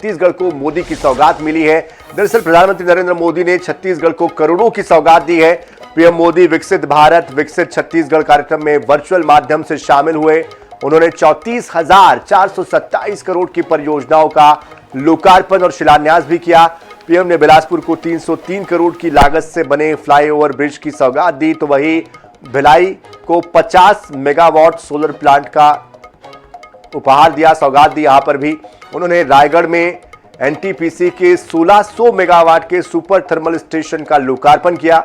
छत्तीसगढ़ को मोदी की सौगात मिली है। दरअसल प्रधानमंत्री नरेंद्र मोदी ने छत्तीसगढ़ को करोड़ों की सौगात दी है। पीएम मोदी विकसित भारत विकसित छत्तीसगढ़ कार्यक्रम में वर्चुअल माध्यम से शामिल हुए। उन्होंने 34,427 करोड़ की परियोजनाओं का लोकार्पण और शिलान्यास भी किया। पीएम ने बिलासपुर को 303 करोड़ की लागत से बने फ्लाईओवर ब्रिज की सौगात दी, तो वहीं भिलाई को 50 मेगावाट सोलर प्लांट का उपहार दिया, सौगात दी। यहां पर भी उन्होंने रायगढ़ में एनटीपीसी के 1600 मेगावाट के सुपर थर्मल स्टेशन का लोकार्पण किया,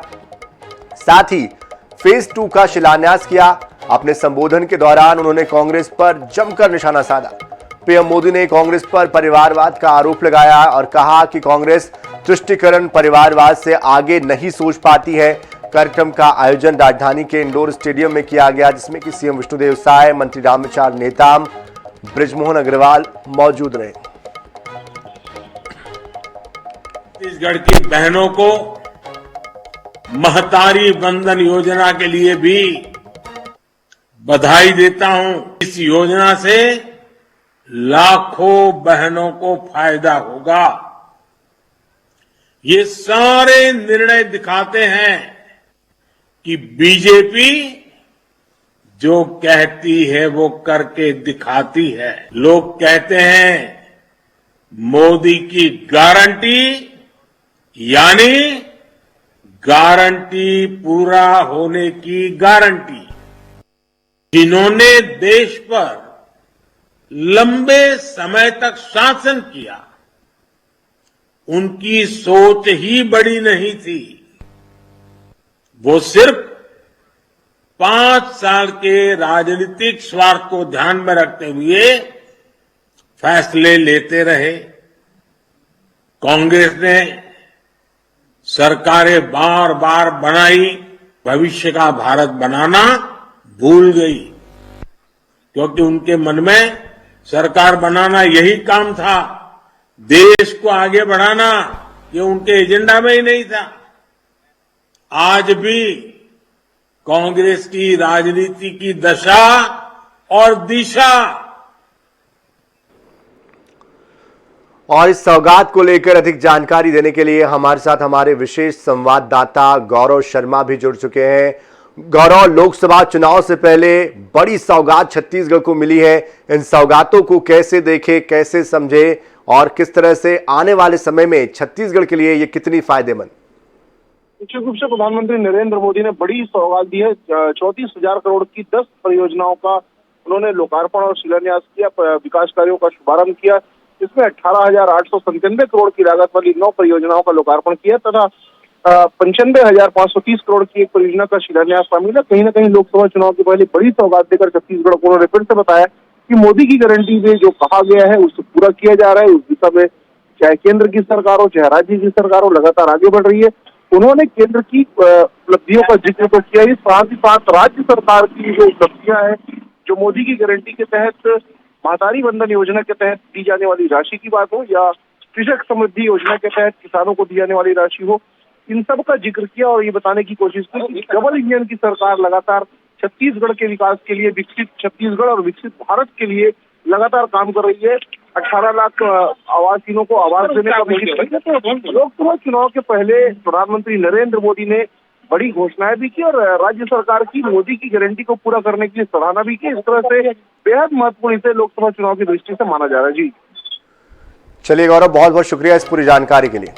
साथ ही फेज 2 का शिलान्यास किया। अपने संबोधन के दौरान उन्होंने कांग्रेस पर जमकर निशाना साधा। पीएम मोदी ने कांग्रेस पर परिवारवाद का आरोप लगाया और कहा कि कांग्रेस तुष्टीकरण परिवारवाद से आगे नहीं सोच पाती है। कार्यक्रम का आयोजन राजधानी के इंडोर स्टेडियम में किया गया, जिसमें कि सीएम विष्णुदेव साय, मंत्री रामविचार नेताम, बृजमोहन अग्रवाल मौजूद रहे। छत्तीसगढ़ की बहनों को महतारी वंदन योजना के लिए भी बधाई देता हूं। इस योजना से लाखों बहनों को फायदा होगा। ये सारे निर्णय दिखाते हैं कि बीजेपी जो कहती है वो करके दिखाती है। लोग कहते हैं मोदी की गारंटी यानी गारंटी पूरा होने की गारंटी। जिन्होंने देश पर लंबे समय तक शासन किया, उनकी सोच ही बड़ी नहीं थी। वो सिर्फ 5 साल के राजनीतिक स्वार्थ को ध्यान में रखते हुए फैसले लेते रहे। कांग्रेस ने सरकारें बार बार बनाई, भविष्य का भारत बनाना भूल गई, क्योंकि उनके मन में सरकार बनाना यही काम था, देश को आगे बढ़ाना ये उनके एजेंडा में ही नहीं था। आज भी कांग्रेस की राजनीति की दशा और दिशा। और इस सौगात को लेकर अधिक जानकारी देने के लिए हमारे साथ हमारे विशेष संवाददाता गौरव शर्मा भी जुड़ चुके हैं। गौरव, लोकसभा चुनाव से पहले बड़ी सौगात छत्तीसगढ़ को मिली है। इन सौगातों को कैसे देखें, कैसे समझे और किस तरह से आने वाले समय में छत्तीसगढ़ के लिए ये कितनी फायदेमंद? निश्चित रूप से प्रधानमंत्री नरेंद्र मोदी ने बड़ी सौगात दी है। 34,000 करोड़ की 10 परियोजनाओं का उन्होंने लोकार्पण और शिलान्यास किया, विकास कार्यों का शुभारंभ किया। इसमें 18,897 करोड़ की लागत वाली 9 परियोजनाओं का लोकार्पण किया तथा 95,530 करोड़ की एक परियोजना का शिलान्यास शामिल है। कहीं न कहीं लोकसभा चुनाव के पहले बड़ी सौगात देकर छत्तीसगढ़ को उन्होंने फिर से बताया कि मोदी की गारंटी में जो कहा गया है उसको पूरा किया जा रहा है। उस दिशा में चाहे केंद्र की सरकार हो चाहे राज्य की सरकार हो, लगातार आगे बढ़ रही है। उन्होंने केंद्र की उपलब्धियों का जिक्र तो किया ही, साथ ही साथ राज्य सरकार की जो उपलब्धियां हैं, जो मोदी की गारंटी के तहत महतारी वंदन योजना के तहत दी जाने वाली राशि की बात हो या कृषक समृद्धि योजना के तहत किसानों को दी जाने वाली राशि हो, इन सब का जिक्र किया और ये बताने की कोशिश की कि डबल इंजन की सरकार लगातार छत्तीसगढ़ के विकास के लिए, विकसित छत्तीसगढ़ और विकसित भारत के लिए लगातार काम कर रही है। 18 लाख आवासहीनों को आवास देने का तो लोकसभा चुनाव के पहले प्रधानमंत्री नरेंद्र मोदी ने बड़ी घोषणाएं भी की और राज्य सरकार की मोदी की गारंटी को पूरा करने की सराहना भी की। इस तरह से बेहद महत्वपूर्ण इसे लोकसभा चुनाव की दृष्टि से माना जा रहा है। जी चलिए गौरव, बहुत बहुत शुक्रिया इस पूरी जानकारी के लिए।